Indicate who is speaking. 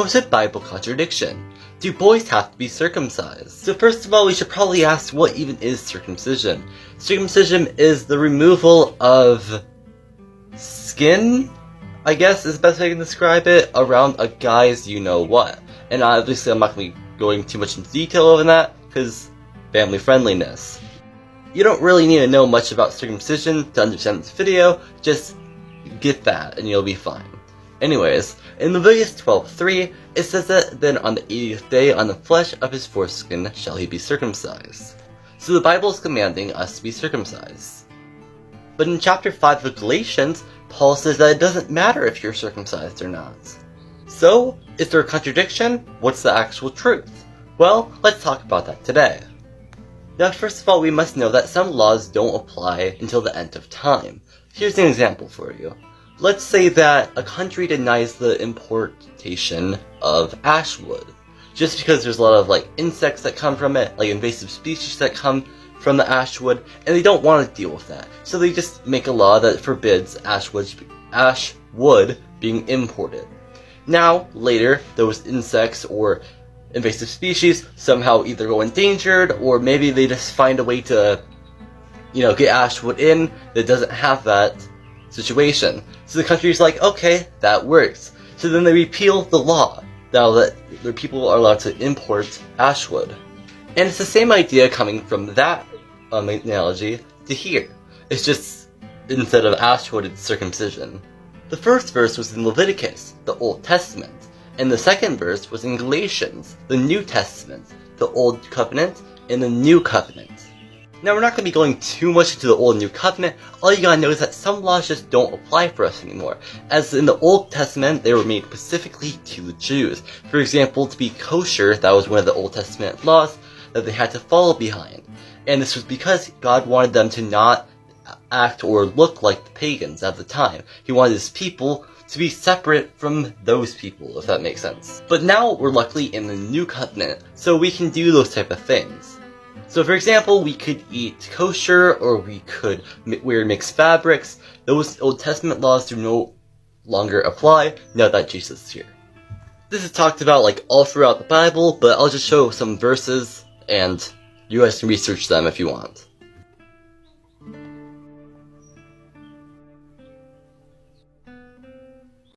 Speaker 1: supposed Bible contradiction. Do boys have to be circumcised? So first of all, we should probably ask, what even is circumcision? Circumcision is the removal of skin, I guess is the best way I can describe it, around a guy's you-know-what. And obviously I'm not going to be going too much into detail over that, because family friendliness. You don't really need to know much about circumcision to understand this video, just get that and you'll be fine. Anyways, in Leviticus 12:3, it says that then on the 80th day on the flesh of his foreskin shall he be circumcised. So the Bible is commanding us to be circumcised. But in chapter 5 of Galatians, Paul says that it doesn't matter if you're circumcised or not. So, is there a contradiction? What's the actual truth? Well, let's talk about that today. Now first of all, we must know that some laws don't apply until the end of time. Here's an example for you. Let's say that a country denies the importation of ash wood, just because there's a lot of insects that come from it, invasive species that come from the ash wood, and they don't want to deal with that. So they just make a law that forbids ash wood being imported. Now, later, those insects or invasive species somehow either go endangered, or maybe they just find a way to, get ash wood in that doesn't have that situation. So the country's like, okay, that works. So then they repeal the law, now that the people are allowed to import ash wood. And it's the same idea coming from that analogy to here. It's just, instead of ash wood, it's circumcision. The first verse was in Leviticus, the Old Testament, and the second verse was in Galatians, the New Testament, the Old Covenant and the New Covenant. Now we're not going to be going too much into the Old and New Covenant. All you gotta know is that some laws just don't apply for us anymore. As in the Old Testament, they were made specifically to the Jews. For example, to be kosher, that was one of the Old Testament laws that they had to follow behind. And this was because God wanted them to not act or look like the pagans at the time. He wanted his people to be separate from those people, if that makes sense. But now we're luckily in the New Covenant, so we can do those type of things. So for example, we could eat kosher, or we could wear mixed fabrics. Those Old Testament laws do no longer apply now that Jesus is here. This is talked about all throughout the Bible, but I'll just show some verses and you guys can research them if you want.